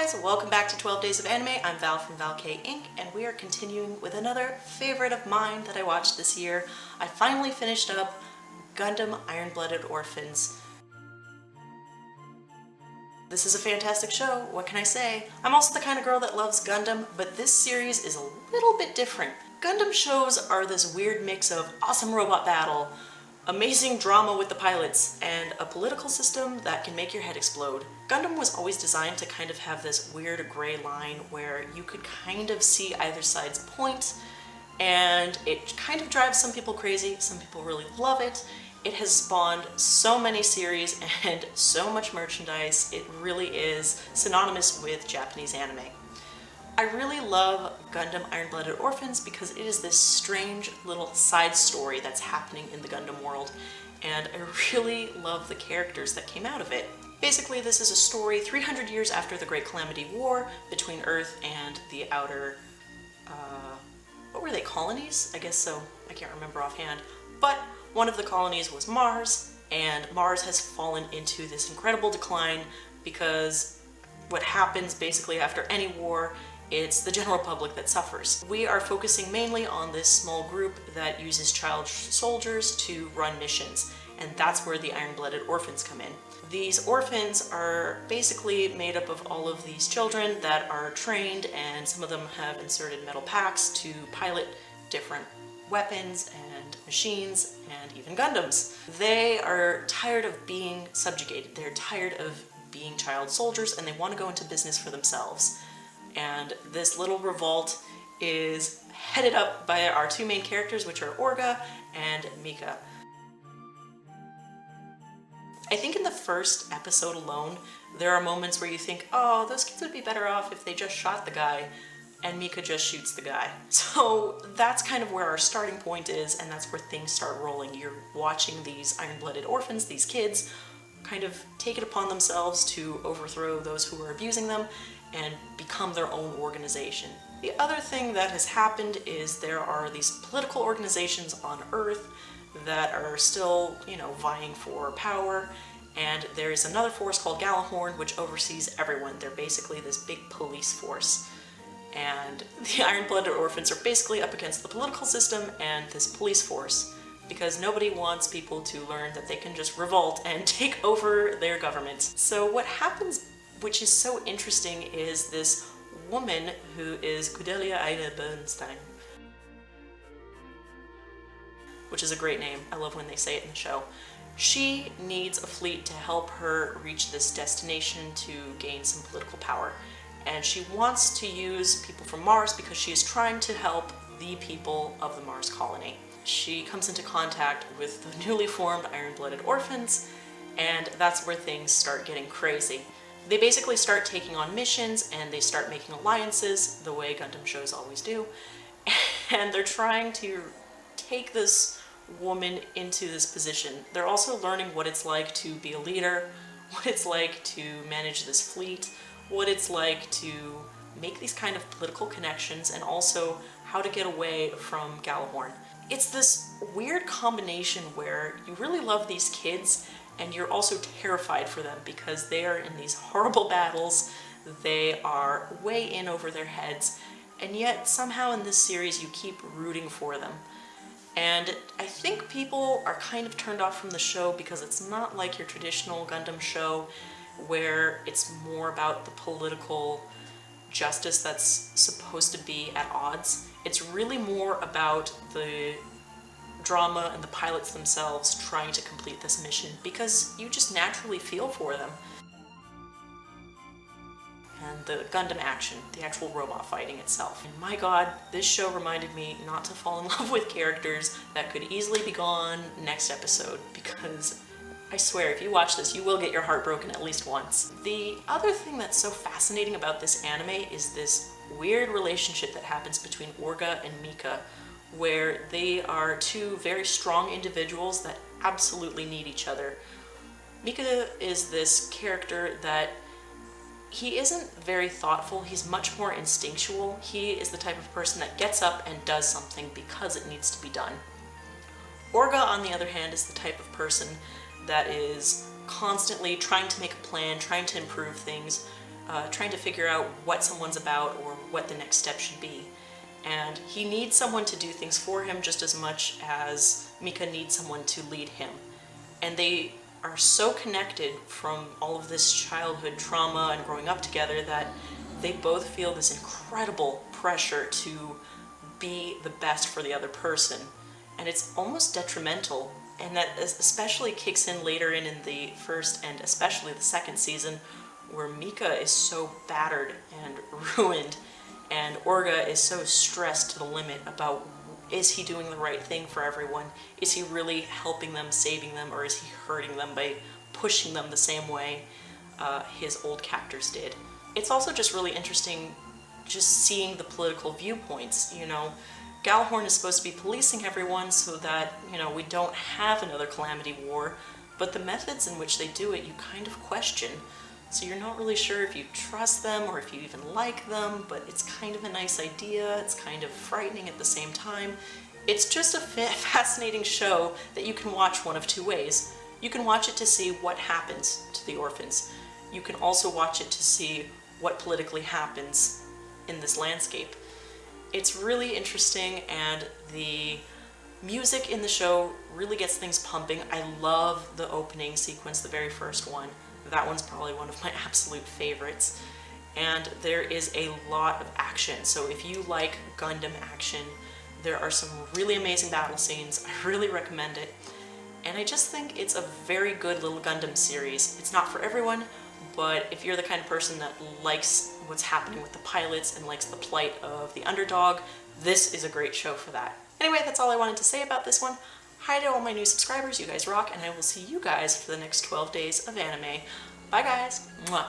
guys, welcome back to 12 Days of Anime. I'm Val from valkayink, and we are continuing with another favorite of mine that I watched this year. I finally finished up Gundam Iron-Blooded Orphans. This is a fantastic show, what can I say? I'm also the kind of girl that loves Gundam, but this series is a little bit different. Gundam shows are this weird mix of awesome robot battle, amazing drama with the pilots, and a political system that can make your head explode. Gundam was always designed to kind of have this weird gray line where you could kind of see either side's point, and it kind of drives some people crazy, some people really love it. It has spawned so many series and so much merchandise, it really is synonymous with Japanese anime. I really love Gundam Iron-Blooded Orphans because it is this strange little side story that's happening in the Gundam world, and I really love the characters that came out of it. Basically, this is a story 300 years after the Great Calamity War between Earth and the outer, what were they, colonies? I guess so, I can't remember offhand. But one of the colonies was Mars, and Mars has fallen into this incredible decline because what happens basically after any war, it's the general public that suffers. We are focusing mainly on this small group that uses child soldiers to run missions, and that's where the Iron-Blooded Orphans come in. These orphans are basically made up of all of these children that are trained, and some of them have inserted metal packs to pilot different weapons and machines and even Gundams. They are tired of being subjugated. They're tired of being child soldiers, and they want to go into business for themselves. And this little revolt is headed up by our two main characters, which are Orga and Mika. I think in the first episode alone, there are moments where you think, oh, those kids would be better off if they just shot the guy, and Mika just shoots the guy. So that's kind of where our starting point is, and that's where things start rolling. You're watching these Iron-Blooded Orphans, these kids, kind of take it upon themselves to overthrow those who are abusing them and become their own organization. The other thing that has happened is there are these political organizations on Earth that are still, vying for power, and there's another force called Galahorn which oversees everyone. They're basically this big police force. And the Iron-Blooded Orphans are basically up against the political system and this police force, because nobody wants people to learn that they can just revolt and take over their government. So what happens, which is so interesting, is this woman who is Cordelia Ida Bernstein, which is a great name. I love when they say it in the show. She needs a fleet to help her reach this destination to gain some political power. And she wants to use people from Mars because she is trying to help the people of the Mars colony. She comes into contact with the newly formed Iron-Blooded Orphans, and that's where things start getting crazy. They basically start taking on missions, and they start making alliances, the way Gundam shows always do, and they're trying to take this woman into this position. They're also learning what it's like to be a leader, what it's like to manage this fleet, what it's like to make these kind of political connections, and also how to get away from Galahorn. It's this weird combination where you really love these kids and you're also terrified for them because they are in these horrible battles, they are way in over their heads, and yet somehow in this series you keep rooting for them. And I think people are kind of turned off from the show because it's not like your traditional Gundam show where it's more about the political justice that's supposed to be at odds. It's really more about the drama and the pilots themselves trying to complete this mission because you just naturally feel for them. And the Gundam action, the actual robot fighting itself. And my god, this show reminded me not to fall in love with characters that could easily be gone next episode, because I swear, if you watch this, you will get your heart broken at least once. The other thing that's so fascinating about this anime is this weird relationship that happens between Orga and Mika, where they are two very strong individuals that absolutely need each other. Mika is this character that he isn't very thoughtful, he's much more instinctual. He is the type of person that gets up and does something because it needs to be done. Orga, on the other hand, is the type of person that is constantly trying to make a plan, trying to improve things, trying to figure out what someone's about or what the next step should be. And he needs someone to do things for him just as much as Mika needs someone to lead him. And they are so connected from all of this childhood trauma and growing up together that they both feel this incredible pressure to be the best for the other person. And it's almost detrimental, and that especially kicks in later in the first and especially the second season, where Mika is so battered and ruined, and Orga is so stressed to the limit about, is he doing the right thing for everyone? Is he really helping them, saving them, or is he hurting them by pushing them the same way his old captors did? It's also just really interesting just seeing the political viewpoints, you know. Gjallarhorn is supposed to be policing everyone so that, you know, we don't have another Calamity War, but the methods in which they do it you kind of question. So you're not really sure if you trust them or if you even like them, but it's kind of a nice idea, it's kind of frightening at the same time. It's just a fascinating show that you can watch one of two ways. You can watch it to see what happens to the orphans. You can also watch it to see what politically happens in this landscape. It's really interesting, and the music in the show really gets things pumping. I love the opening sequence, the very first one. That one's probably one of my absolute favorites. And there is a lot of action. So if you like Gundam action, there are some really amazing battle scenes. I really recommend it. And I just think it's a very good little Gundam series. It's not for everyone, but if you're the kind of person that likes what's happening with the pilots and likes the plight of the underdog, this is a great show for that. Anyway, that's all I wanted to say about this one. Hi to all my new subscribers, you guys rock, and I will see you guys for the next 12 days of anime. Bye guys! Mwah.